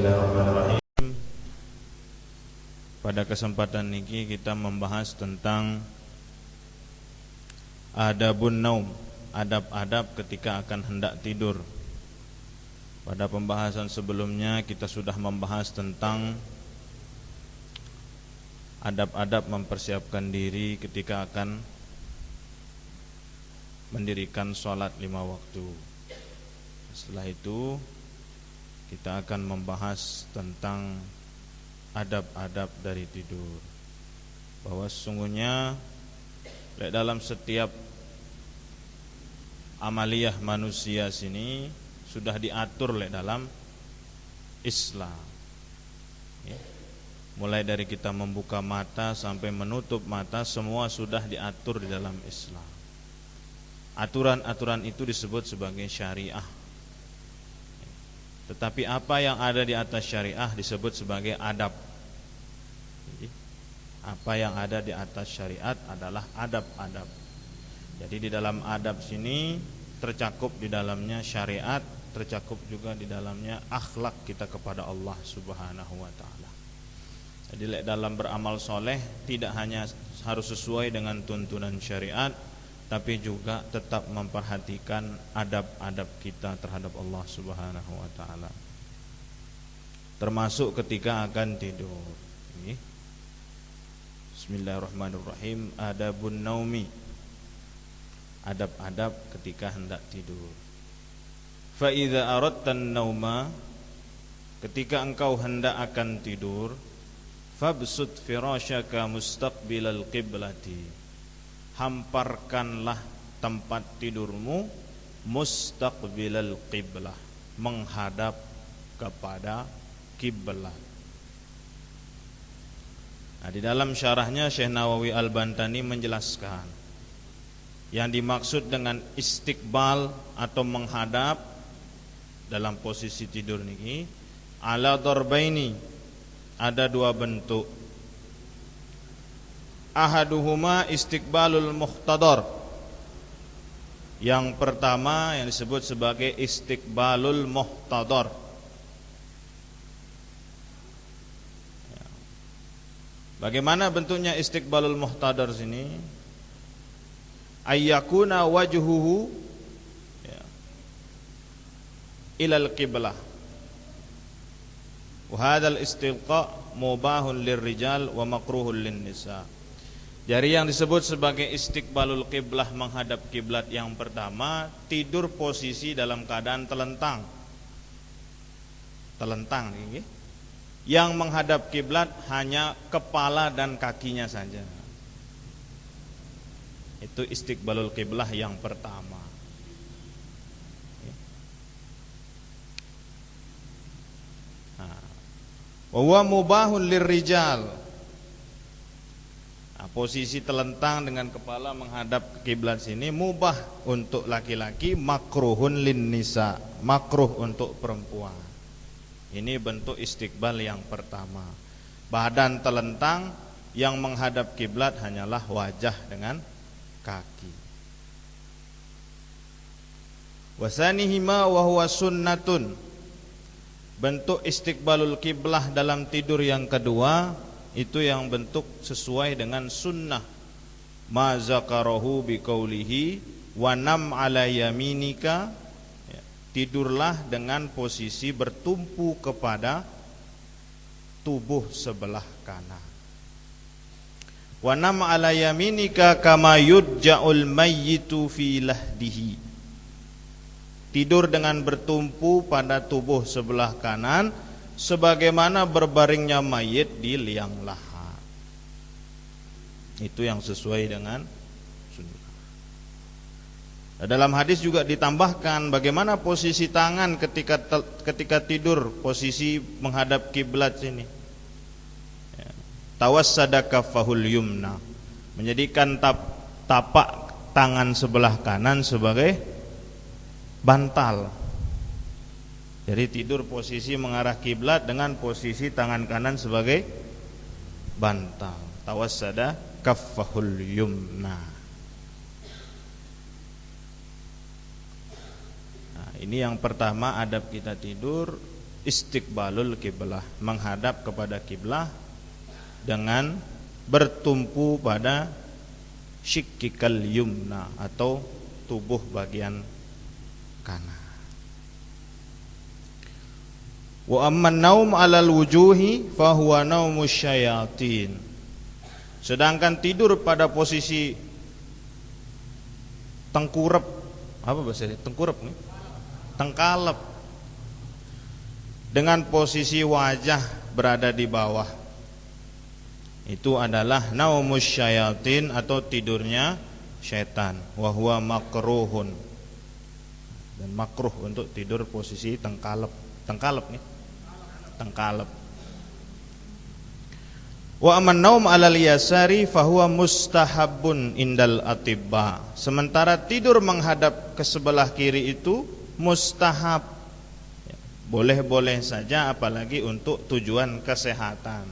Bismillahirrahmanirrahim. Pada kesempatan ini kita membahas tentang adabun naum, adab-adab ketika akan hendak tidur. Pada pembahasan sebelumnya kita sudah membahas tentang adab-adab mempersiapkan diri ketika akan mendirikan sholat 5 waktu. Setelah itu kita akan membahas tentang adab-adab dari tidur, bahwa sesungguhnya dalam setiap amaliyah manusia sini sudah diatur dalam Islam, ya. Mulai dari kita membuka mata sampai menutup mata, semua sudah diatur di dalam Islam. Aturan-aturan itu disebut sebagai syariah. Tetapi apa yang ada di atas syariah disebut sebagai adab. Jadi, apa yang ada di atas syariat adalah adab-adab. Jadi di dalam adab sini tercakup di dalamnya syariat, tercakup juga di dalamnya akhlak kita kepada Allah Subhanahu wa taala. Jadi dalam beramal soleh tidak hanya harus sesuai dengan tuntunan syariat, tapi juga tetap memperhatikan adab-adab kita terhadap Allah Subhanahu wa taala. Termasuk ketika akan tidur. Ini. Bismillahirrahmanirrahim. Adabun naumi. Adab-adab ketika hendak tidur. Fa idza aradtan nauma, ketika engkau hendak akan tidur, fabsut firasyaka mustaqbilal qiblati. Hamparkanlah tempat tidurmu mustaqbilal qiblah, menghadap kepada kiblat. Nah, di dalam syarahnya Syekh Nawawi Al-Bantani menjelaskan yang dimaksud dengan istiqbal atau menghadap dalam posisi tidur ini ala darbaini, ada dua bentuk. Ahaduhuma istiqbalul muhtadar. Yang pertama yang disebut sebagai istiqbalul muhtadar. Bagaimana bentuknya istiqbalul muhtadar sini? Ayyakuna wajhuhu ilal qiblah. Wa hadzal istilqa mubahun lirrijal wa makruhun linnisa. Jadi yang disebut sebagai istiqbalul qiblah, menghadap kiblat, yang pertama tidur posisi dalam keadaan telentang. Telentang ini. Yang menghadap kiblat hanya kepala dan kakinya saja. Itu istiqbalul qiblah yang pertama. Wa huwa mubahun lirrijal. Posisi telentang dengan kepala menghadap ke kiblat sini mubah untuk laki-laki, makruhun linnisa, makruh untuk perempuan. Ini bentuk istiqbal yang pertama. Badan telentang, yang menghadap kiblat hanyalah wajah dengan kaki. Wasanihima wa huwa sunnatun. Bentuk istiqbalul kiblah dalam tidur yang kedua itu yang bentuk sesuai dengan sunnah. Ma zakarahu biqaulihi wa nam ala yaminika, tidurlah dengan posisi bertumpu kepada tubuh sebelah kanan. Wa nam ala yaminika kama yudja'ul mayyitu fi lahdihi. Tidur dengan bertumpu pada tubuh sebelah kanan sebagaimana berbaringnya mayit di liang lahat. Itu yang sesuai dengan sunnah. Dalam hadis juga ditambahkan bagaimana posisi tangan ketika tidur, posisi menghadap kiblat sini. Tawassada kaffahul yumna, menjadikan tapak tangan sebelah kanan sebagai bantal. Jadi tidur posisi mengarah kiblat dengan posisi tangan kanan sebagai bantal. Tawassada kaffahul yumna. Nah, ini yang pertama adab kita tidur. istiqbalul kiblah, menghadap kepada kiblah dengan bertumpu pada syikkikal yumna atau tubuh bagian kanan. Wa amman naum 'alal wujuhi fa huwa naumus syayatin. Sedangkan tidur pada posisi tengkurap, apa bahasa tengkurap nih? Tengkalep, dengan posisi wajah berada di bawah, itu adalah naumus syayatin atau tidurnya syaitan. Wa huwa makruhun, dan makruh untuk tidur posisi tengkalep. Tengkalep nih, tengkalep. Wa amman naum 'alal yasari fahuwa mustahabun indal atibba. Sementara tidur menghadap ke sebelah kiri itu mustahab, boleh-boleh saja, apalagi untuk tujuan kesehatan.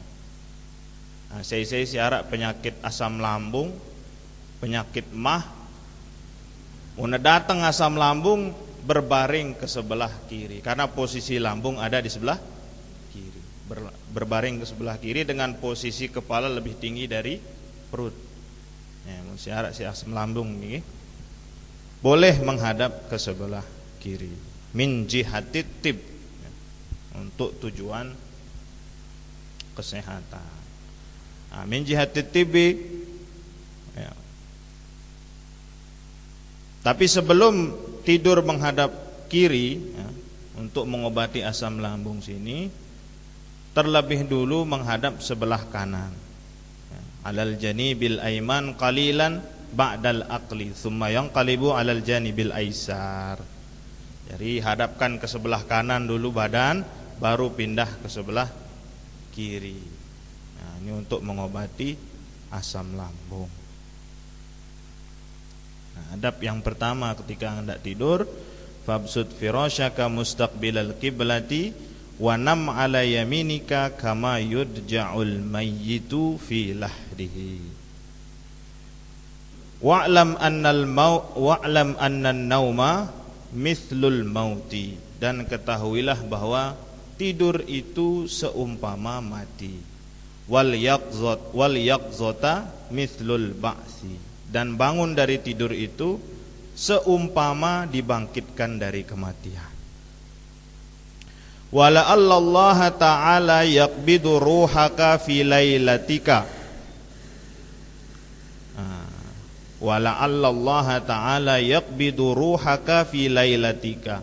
Nah, saya siarak penyakit asam lambung, penyakit mah, una datang asam lambung berbaring ke sebelah kiri karena posisi lambung ada di sebelah kiri. Berbaring ke sebelah kiri dengan posisi kepala lebih tinggi dari perut. Ya, siarak si asam lambung ini boleh menghadap ke sebelah kiri min jihatit tib, untuk tujuan kesehatan. Min jihatit tibi, ya. Tapi sebelum tidur menghadap kiri, ya, untuk mengobati asam lambung sini terlebih dulu menghadap sebelah kanan, ya. Alal janibil aiman qalilan ba'dal aqli thumma yanqalibu alal janibil aisar. Jadi hadapkan ke sebelah kanan dulu badan, baru pindah ke sebelah kiri. Nah, ini untuk mengobati asam lambung. Nah, adab yang pertama ketika hendak tidur, fabsud firasyaka mustaqbilal qiblati wa nam ala yaminika kama yudja'ul mayyitu fi lahdihi. Wa'lam annan nauma mithlul mauti, dan ketahuilah bahwa tidur itu seumpama mati. Wal yaqzata mithlul ba'si, dan bangun dari tidur itu seumpama dibangkitkan dari kematian. Wala Allah ta'ala yaqbidu ruhaka fi lailatika. Wala Allah ta'ala yaqbidu ruhaka fi lailatika.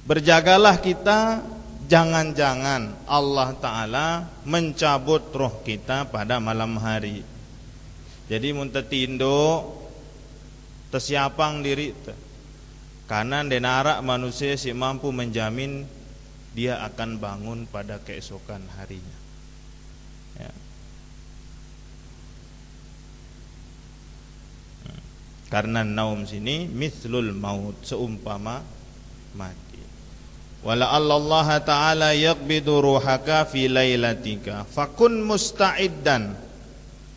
Berjagalah kita, jangan-jangan Allah Ta'ala mencabut roh kita pada malam hari. Jadi muntah tindo tersiapang diri, karena denara manusia si mampu menjamin dia akan bangun pada keesokan harinya, ya. Karena naum sini mithlul maut, seumpama mati. Wala Allah ta'ala yaqbidu ruhaka fi lailatika fakun musta'iddan,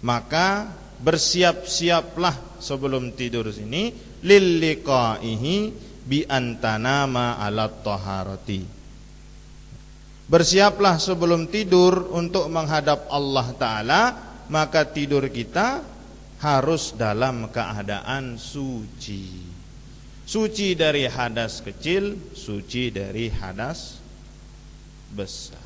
maka bersiap-siaplah sebelum tidur sini lil liqaihi bi antanama ala taharati. Bersiaplah sebelum tidur untuk menghadap Allah Ta'ala, maka tidur kita harus dalam keadaan suci. Suci dari hadas kecil, suci dari hadas besar.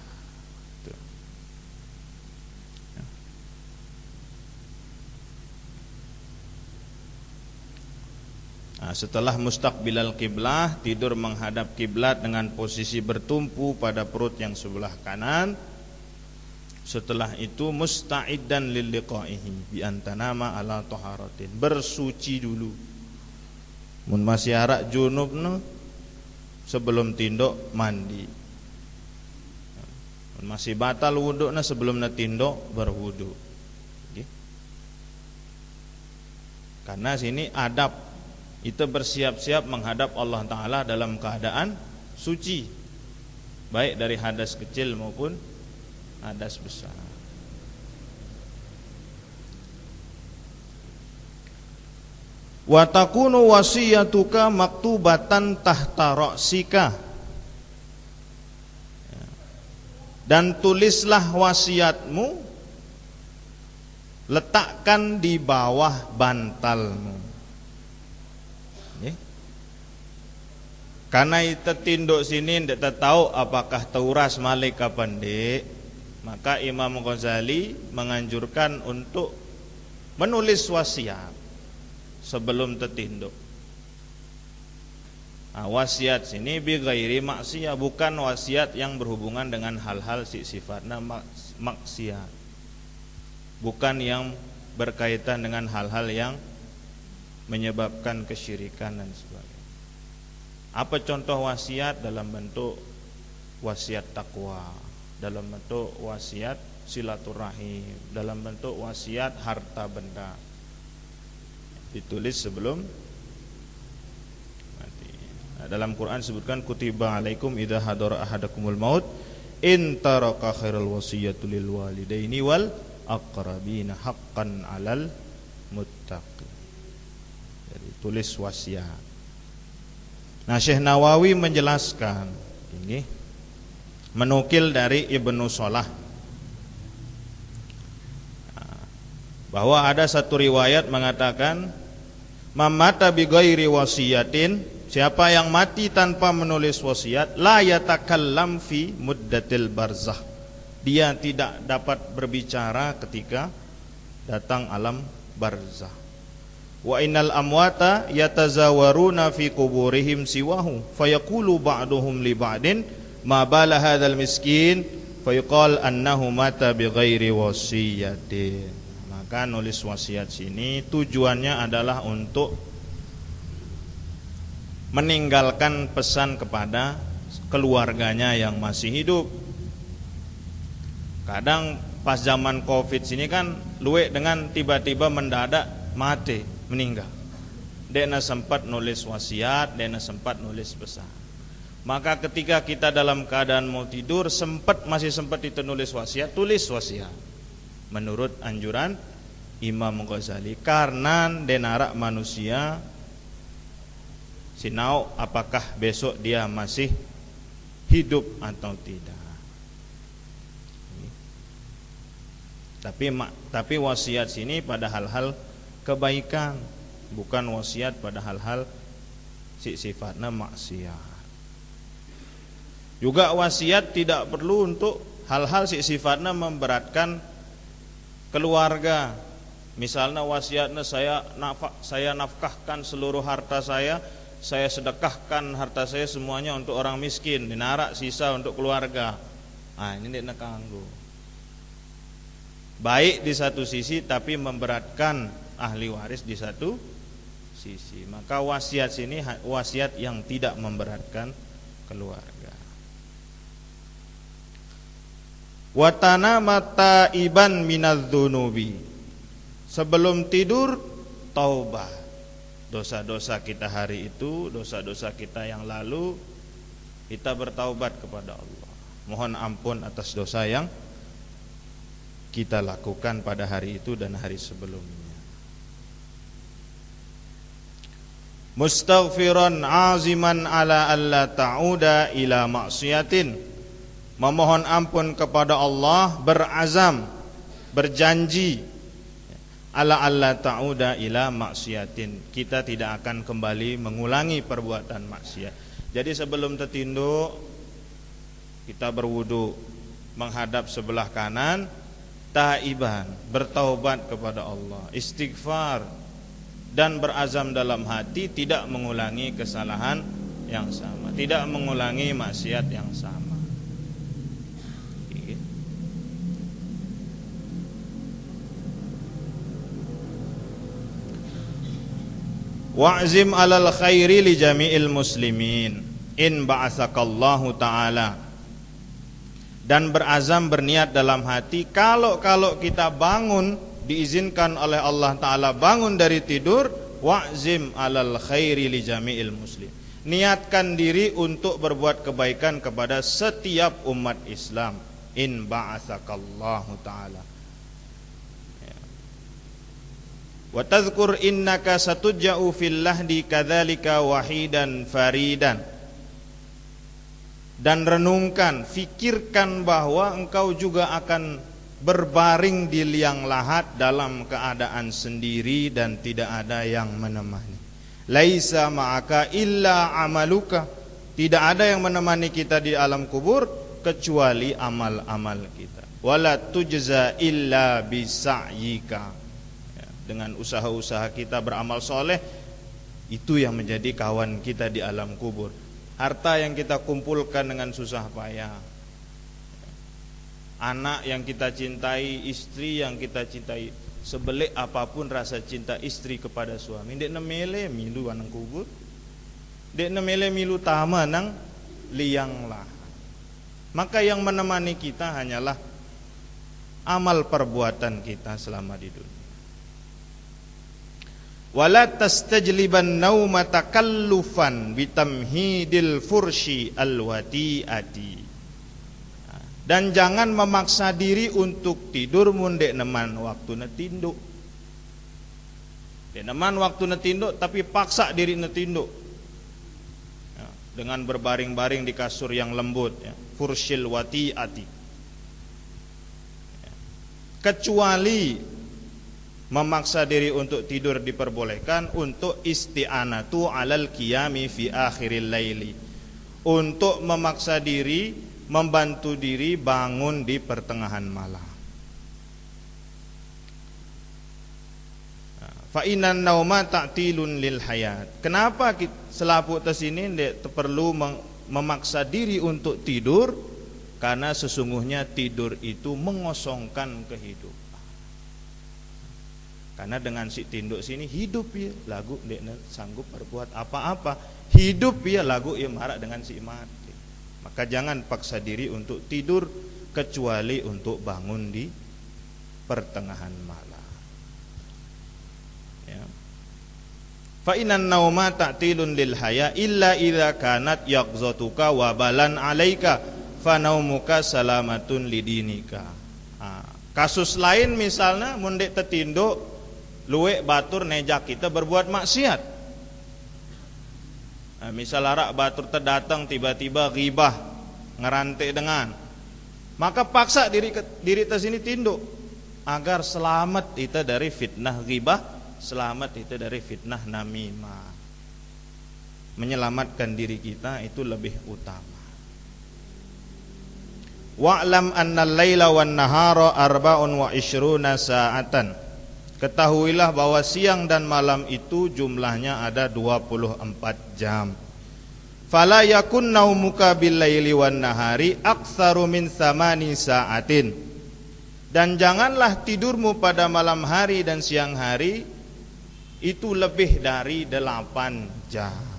Nah, setelah mustaqbilal kiblah, tidur menghadap kiblat dengan posisi bertumpu pada perut yang sebelah kanan. Setelah itu musta'iddan lil liqaihi bi antanama ala taharatin, bersuci dulu. Mun masih arak junub no, sebelum tindok mandi. Mun masih batal wudukna sebelum na tindok berwudu. Okay. Karena sini adab itu bersiap-siap menghadap Allah Ta'ala dalam keadaan suci, baik dari hadas kecil maupun hadas besar. Wa takunu wasiyatuka maktubatan tahta ra'sika, dan tulislah wasiatmu, letakkan di bawah bantalmu. Karena kita tinduk sini tidak tahu apakah teuras malik apa ndik, maka Imam Ghazali menganjurkan untuk menulis wasiat sebelum tertinduk. Nah, wasiat sini bi ghairi maksiyah, bukan wasiat yang berhubungan dengan hal-hal sifatnya maksiat, bukan yang berkaitan dengan hal-hal yang menyebabkan kesyirikan dan sebagainya. Apa contoh wasiat? Dalam bentuk wasiat takwa, dalam bentuk wasiat silaturahim, dalam bentuk wasiat harta benda, ditulis sebelum mati. Nah, dalam Quran disebutkan kutiba alaikum idza hadara ahadakumul maut in taraka khairal wasiyatu lil walidaini wal aqrabina haqqan 'alal muttaqin. Jadi tulis wasiat. Nah, Syekh Nawawi menjelaskan ini, menukil dari Ibnu Shalah bahwa ada satu riwayat mengatakan mamata bi ghairi wasiyatin, siapa yang mati tanpa menulis wasiat, la yatakallam fi muddatil barzah, dia tidak dapat berbicara ketika datang alam barzah. Wa innal amwata yatazawaruna fi kuburihim siwahu fayaqulu ba'duhum li ba'din ma bala hadzal miskin fayaqal annahu mata bighairi wasiyatin. Maka nulis wasiat sini tujuannya adalah untuk meninggalkan pesan kepada keluarganya yang masih hidup. Kadang pas zaman Covid sini kan luwek dengan tiba-tiba mendadak mati, meninggal. Dena sempat nulis wasiat, dena sempat nulis pesan. Maka ketika kita dalam keadaan mau tidur, masih sempat itu nulis wasiat, tulis wasiat. Menurut anjuran Imam Ghazali, karena denarak manusia sinau apakah besok dia masih hidup atau tidak. Tapi wasiat sini pada hal-hal kebaikan, bukan wasiat pada hal-hal sifatnya maksiat. Juga wasiat tidak perlu untuk hal-hal sifatnya memberatkan keluarga. Misalnya wasiatnya saya nafkahkan seluruh harta saya sedekahkan harta saya semuanya untuk orang miskin, dinarak sisa untuk keluarga. Ah, ini tidak kanggo. Baik di satu sisi tapi memberatkan ahli waris di satu sisi. Maka wasiat sini wasiat yang tidak memberatkan keluarga. Watana mata iban minadzunubi, sebelum tidur taubat. Dosa-dosa kita hari itu, dosa-dosa kita yang lalu, kita bertaubat kepada Allah. Mohon ampun atas dosa yang kita lakukan pada hari itu dan hari sebelumnya. Mustaghfiran aziman ala alla ta'uda ila maksiatin, memohon ampun kepada Allah, berazam, berjanji ala alla ta'uda ila maksiatin, kita tidak akan kembali mengulangi perbuatan maksiat. Jadi sebelum tertinduk kita berwudu, menghadap sebelah kanan, taiban, bertaubat kepada Allah, istighfar, dan berazam dalam hati tidak mengulangi kesalahan yang sama, tidak mengulangi maksiat yang sama. Wa'zim alal khairi li jami'il muslimin in ba'atsakallahu ta'ala, dan berazam, berniat dalam hati, kalau kita bangun, diizinkan oleh Allah Ta'ala bangun dari tidur, wa'zim alal khairi li jami'il muslim, niatkan diri untuk berbuat kebaikan kepada setiap umat Islam, in ba'atsakallahu ta'ala. Wa tadhkur innaka satuja'u fil lahdi kadzalika wahidan faridan, dan dan renungkan, fikirkan bahwa engkau juga akan berbaring di liang lahat dalam keadaan sendiri dan tidak ada yang menemani. Laisa ma'aka illa amaluka, tidak ada yang menemani kita di alam kubur kecuali amal-amal kita. Wala tujza illa bisa'yika, dengan usaha-usaha kita beramal soleh, itu yang menjadi kawan kita di alam kubur. Harta yang kita kumpulkan dengan susah payah, anak yang kita cintai, istri yang kita cintai, sebelik apapun rasa cinta istri kepada suami, dek nemele milu anang kubur, dek nemele milu tama nang liang lah. Maka yang menemani kita hanyalah amal perbuatan kita selama di dunia. Wala tastajliban nauma takallufan bitamhidil furshi alwati'ati, dan jangan memaksa diri untuk tidur mundek neman waktu netinduk. Dek neman waktu netinduk tapi paksa diri netinduk, dengan berbaring-baring di kasur yang lembut, furshil wati'ati. Kecuali memaksa diri untuk tidur diperbolehkan untuk isti'anatu alal qiyami fi akhiril laili, untuk memaksa diri, membantu diri bangun di pertengahan malam. Fa innan nauma ta'tilun lil hayat. Kenapa selaput tes ini perlu memaksa diri untuk tidur? Karena sesungguhnya tidur itu mengosongkan kehidupan. Karena dengan si tinduk sini hidup ya lagu dek sanggup berbuat apa-apa, hidup ya lagu ya marak dengan si mati. Maka jangan paksa diri untuk tidur kecuali untuk bangun di pertengahan malam. Ya. Fa innan nauma ta'tilun lil haya illa idza kanat yaqzatuka wabalan 'alaika fa naumuka salamatun lidinika. Kasus lain misalnya mundek tetinduk luwek batur nejak kita berbuat maksiat. Misal arak batur terdatang tiba-tiba ghibah ngerantai dengan, maka paksa diri tersini tinduk agar selamat kita dari fitnah ghibah, selamat kita dari fitnah namimah. Menyelamatkan diri kita itu lebih utama. Wa'lam anna al-laila wan nahara arba'un wa ishruna sa'atan. Ketahuilah bahwa siang dan malam itu jumlahnya ada 24 jam. Fala yakun naumuka bil laili wan nahari aktsaru min 8 sa'atin. Dan janganlah tidurmu pada malam hari dan siang hari itu lebih dari 8 jam.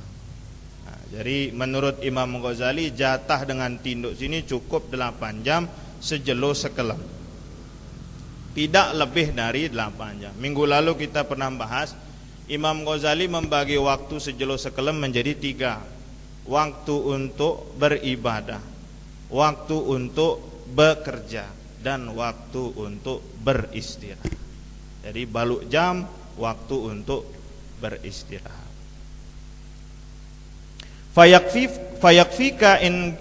Jadi menurut Imam Ghazali jatah dengan tinduk sini cukup 8 jam sejelo sekelam, tidak lebih dari 8 jam. Minggu lalu kita pernah bahas Imam Ghazali membagi waktu sejelo sekelam menjadi 3. Waktu untuk beribadah, waktu untuk bekerja, dan waktu untuk beristirahat. Jadi baluk jam waktu untuk beristirahat. Fayakfika in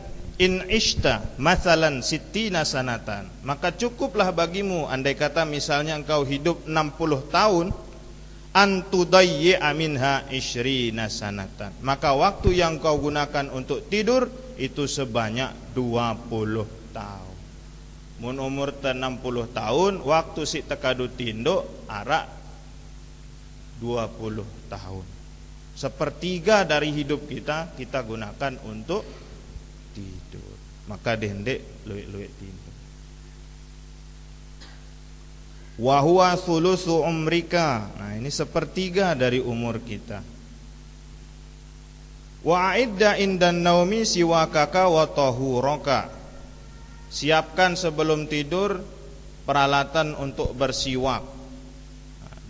ishta masalan sittina sanatan, maka cukuplah bagimu andai kata misalnya engkau hidup 60 tahun, antudayyi'a minha 20 sanatan, maka waktu yang kau gunakan untuk tidur itu sebanyak 20 tahun. Mun umur 60 tahun waktu si tekadu tinduk arak 20 tahun. Sepertiga dari hidup kita gunakan untuk tidur. Maka dendek luwek-luwek tidur. Wa huwa thulutsu umrika. Nah, ini sepertiga dari umur kita. Wa a'idda indan naumi siwakaka wa tahuraka. Siapkan sebelum tidur peralatan untuk bersiwak.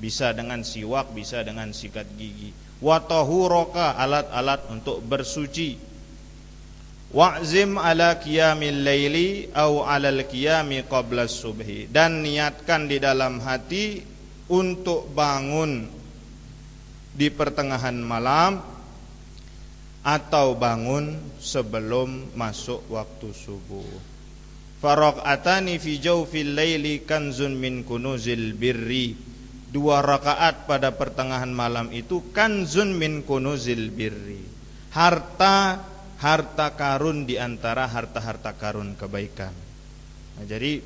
Bisa dengan siwak, bisa dengan sikat gigi. Wa tahuraka, alat-alat untuk bersuci. Wa'zim ala qiyamil laili au alal qiyami qabla subhi, dan niatkan di dalam hati untuk bangun di pertengahan malam atau bangun sebelum masuk waktu subuh. Faraqatani fi jawfil laili kanzun min kunuzil birri. 2 rakaat pada pertengahan malam itu kanzun min kunuzil birri. Harta karun di antara harta-harta karun kebaikan. Nah, jadi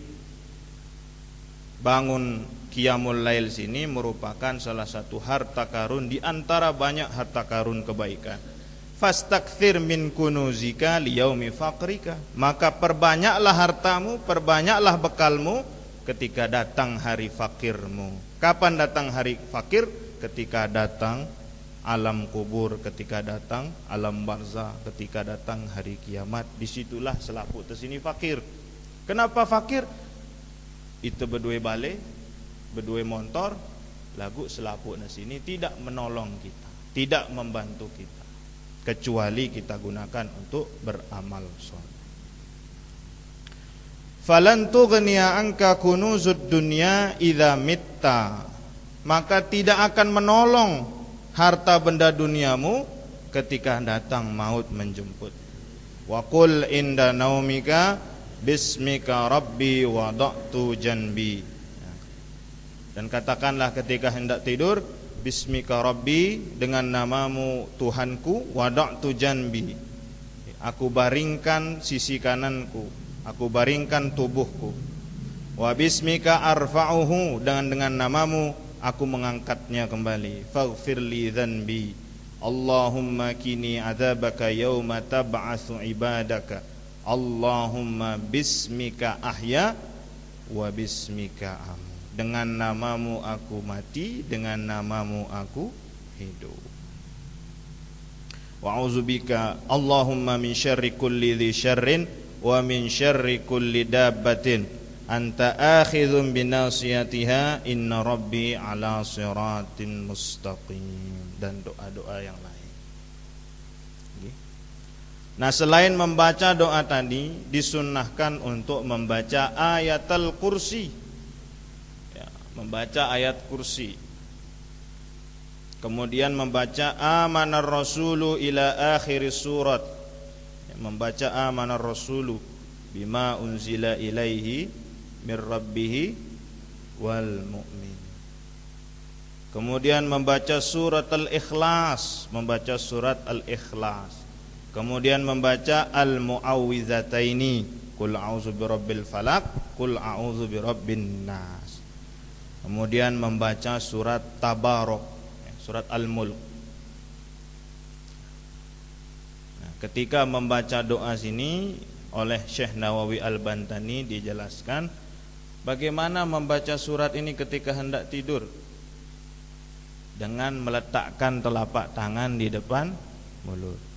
bangun qiyamul lail sini merupakan salah satu harta karun di antara banyak harta karun kebaikan. Fastakthir min kunuzika liyaumi faqrika. Maka perbanyaklah hartamu, perbanyaklah bekalmu ketika datang hari fakirmu. Kapan datang hari fakir? Ketika datang alam kubur, ketika datang alam barzah, ketika datang hari kiamat. Disitulah selaput tersini fakir. Kenapa fakir? Itu berdua balik, berdua motor, lagu selaput sini tidak menolong kita, tidak membantu kita, kecuali kita gunakan untuk beramal soleh. Falan tughniya anka kunuzud dunya idza mitta. Maka tidak akan menolong harta benda duniamu ketika datang maut menjemput. Wa qul inda naumika bismika rabbi wada'tu janbi. Dan katakanlah ketika hendak tidur, bismika rabbi, dengan namamu Tuhanku, wada'tu janbi, aku baringkan sisi kananku, aku baringkan tubuhku. Wa bismika arfa'uhu, dengan namamu aku mengangkatnya kembali. Faghfirli dzanbi, Allahumma kini adzabaka yauma tab'atsu ibadaka. Allahumma bismika ahya wa bismika amu. Dengan namamu aku mati, dengan namamu aku hidup. Wa a'udzubika Allahumma min syarri kulli dzi syarrin wa min syarri kulli dabbatin anta akhidhun binasiyatiha inna rabbi ala siratin mustaqim. Dan doa-doa yang lain. Nah, selain membaca doa tadi, disunnahkan untuk membaca ayatul kursi ya, membaca ayat kursi. Kemudian membaca amanar rasulu ila akhir surat ya, membaca amanar rasulu bima unzila ilaihi mir rabbihi wal mu'min. Kemudian membaca surat al-ikhlas, membaca surat al-ikhlas. Kemudian membaca al-mu'awwizataini, qul a'udzu birabbil falaq, qul a'udzu birabbin nas. Kemudian membaca surat tabarok, surat al-mulk. Nah, ketika membaca doa sini oleh Syekh Nawawi Al-Bantani dijelaskan bagaimana membaca surat ini ketika hendak tidur, dengan meletakkan telapak tangan di depan mulut.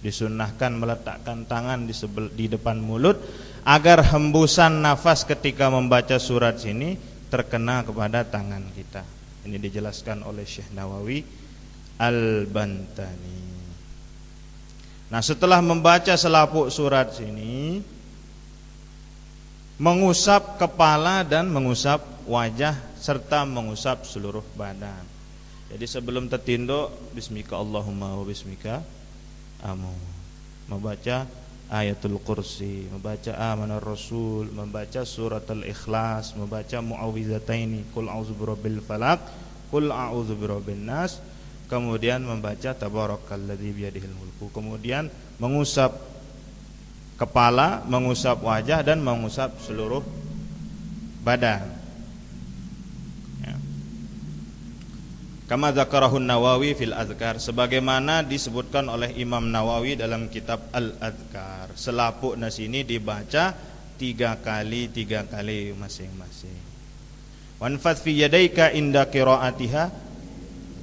Disunnahkan meletakkan tangan di depan mulut agar hembusan nafas ketika membaca surat sini terkena kepada tangan kita. Ini dijelaskan oleh Syekh Nawawi Al-Bantani. Nah, setelah membaca selaput surat sini, mengusap kepala dan mengusap wajah serta mengusap seluruh badan. Jadi sebelum tertinduk, bismika Allahumma wa bismika amu, membaca ayatul kursi, membaca amanar rasul, membaca surat al-ikhlas, membaca mu'awwizataini, qul a'udzu birabbil falaq, qul a'udzu birabbin nas. Kemudian membaca tabarakalladzi biyadihil mulku. Kemudian mengusap kepala, mengusap wajah dan mengusap seluruh badan. Kama dzakarahun Nawawi fil Adhkar, sebagaimana disebutkan oleh Imam Nawawi dalam kitab Al-Adhkar. Selaput sini dibaca 3 kali masing-masing. Wanfadh fi yadaika inda qiraatiha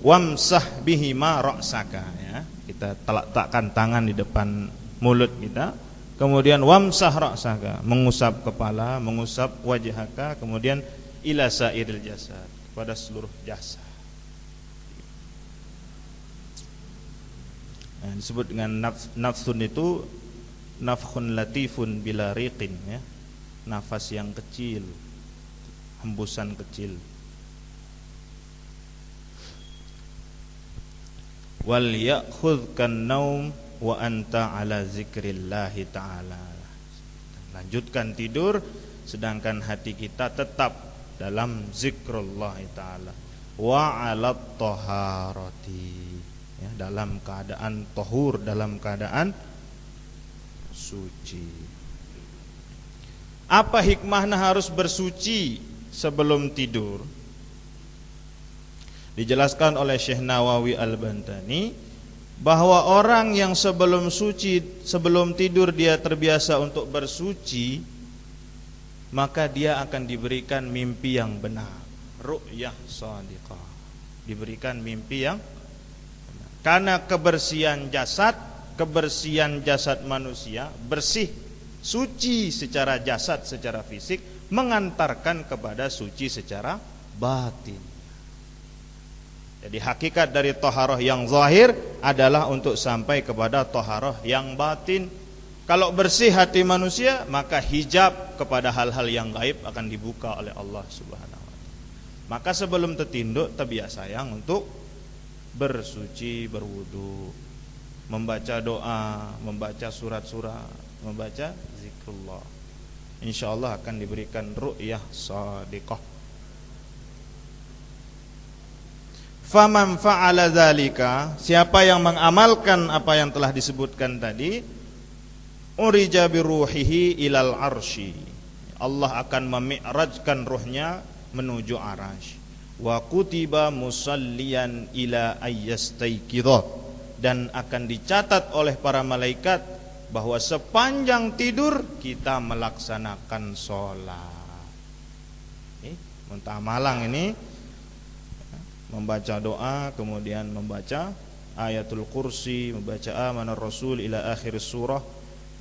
wamsah bihima ra'saka ya. Kita letakkan tangan di depan mulut kita. Kemudian wamsah ra'saka, mengusap kepala, mengusap wajhaka, kemudian ila sairil jasad, kepada seluruh jasad. Nah, disebut dengan nafsun itu nafkhun latifun bila riqin ya. Nafas yang kecil, hembusan kecil. Wal ya'khudhkan naum wa anta ala zikrillahi ta'ala. Lanjutkan tidur sedangkan hati kita tetap dalam zikrullah ta'ala. Wa ala taharati, ya, dalam keadaan tahur, dalam keadaan suci. Apa hikmahnya harus bersuci sebelum tidur? Dijelaskan oleh Syekh Nawawi Al-Bantani bahwa orang yang sebelum tidur dia terbiasa untuk bersuci, maka dia akan diberikan mimpi yang benar, ru'yah shadiqah, diberikan mimpi yang benar. Karena kebersihan jasad manusia bersih, suci secara jasad, secara fisik, mengantarkan kepada suci secara batin. Jadi hakikat dari taharah yang zahir adalah untuk sampai kepada taharah yang batin. Kalau bersih hati manusia, maka hijab kepada hal-hal yang gaib akan dibuka oleh Allah Subhanahu wa taala. Maka sebelum tertinduk terbiasayang untuk bersuci, berwudu, membaca doa, membaca surat-surat, membaca zikrullah. Insyaallah akan diberikan ru'yah shadiqah. Faman fa'ala dzalika, siapa yang mengamalkan apa yang telah disebutkan tadi, urija biruhihi ilal arsy, Allah akan memi'rajkan ruhnya menuju arasy. Wa kutiba musalliyan ila ayyastaiqidha, dan akan dicatat oleh para malaikat bahwa sepanjang tidur kita melaksanakan sholat. Muntah malang ini, membaca doa, kemudian membaca ayatul kursi, membaca amanar rasul ila akhir surah,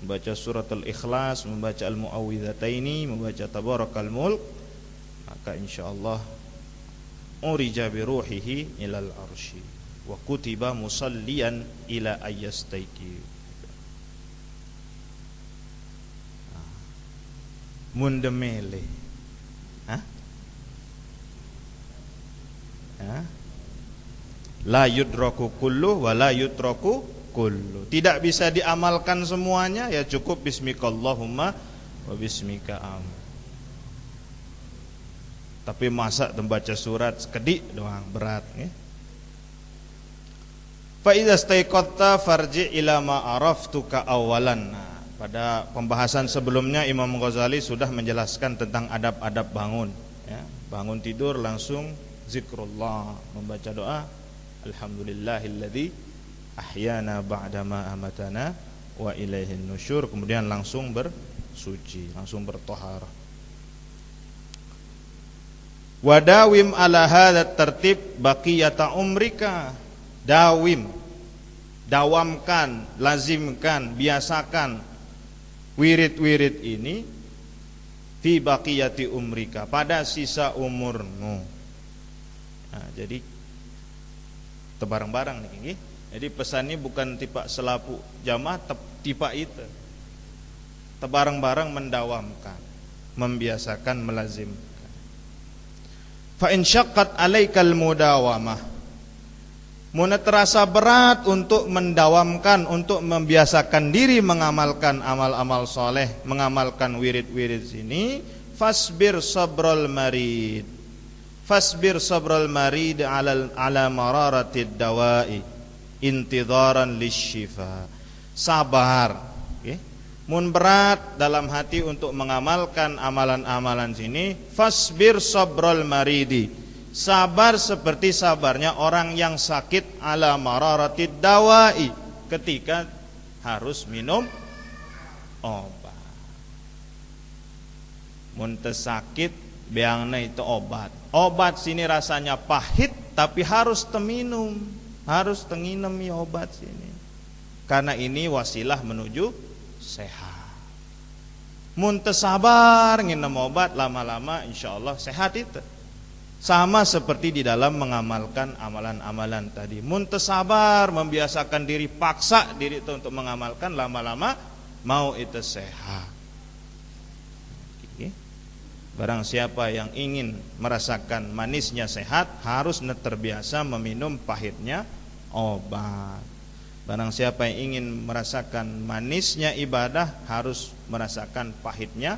membaca surat al-ikhlas, membaca al-muawwidhataini, membaca tabarakal mulk, maka insyaallah urija bi ruhihi ilal arsy wa kutiba musalliyan ila ayyastaiqi. Mundemele, la yudraku kullu wa la yutraku kullu. Tidak bisa diamalkan semuanya, ya cukup bismikallahumma wa bismika am. Tapi masa membaca surat sekedik doang berat, ya. Fa idza staiqatta farji ila ma araftuka awalan. Nah, pada pembahasan sebelumnya Imam Ghazali sudah menjelaskan tentang adab-adab bangun, ya. Bangun tidur langsung zikrullah, membaca doa alhamdulillahilladzi ahyana ba'dama amatana wa ilaihin nusyur, kemudian langsung bersuci, langsung berthaharah. Wadawim ala hadzal tertib baqiyata umrika, dawamkan, lazimkan, biasakan wirid-wirid ini fi baqiyati umrika, pada sisa umurmu. Nah, jadi tebarang-barang nih. Jadi pesan ini bukan tipe selapu jamaah, tipe itu tebarang-barang mendawamkan, membiasakan, melazimkan. Fa in syaqqat alaikal mudawamah, mun terasa berat untuk mendawamkan, untuk membiasakan diri mengamalkan amal-amal soleh, mengamalkan wirid-wirid sini, fasbir sabral marid, fasbir sabral marid ala mararatid dawa'i intidharan lisyifa. Sabar, okay? Mun berat dalam hati untuk mengamalkan amalan-amalan sini, fasbir sabral maridi, sabar seperti sabarnya orang yang sakit, ala mararatid dawa'i, ketika harus minum obat. Mun sakit beangna itu obat. Obat sini rasanya pahit, tapi harus teminum, harus tenginem ya obat sini. Karena ini wasilah menuju sehat. Mun sabar nginem obat, lama-lama insyaallah sehat itu. Sama seperti di dalam mengamalkan amalan-amalan tadi. Mun sabar membiasakan diri, paksa diri itu untuk mengamalkan, lama-lama mau itu sehat. Barang siapa yang ingin merasakan manisnya sehat, harus terbiasa meminum pahitnya obat. Barang siapa yang ingin merasakan manisnya ibadah, harus merasakan pahitnya,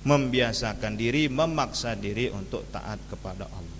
membiasakan diri, memaksa diri untuk taat kepada Allah.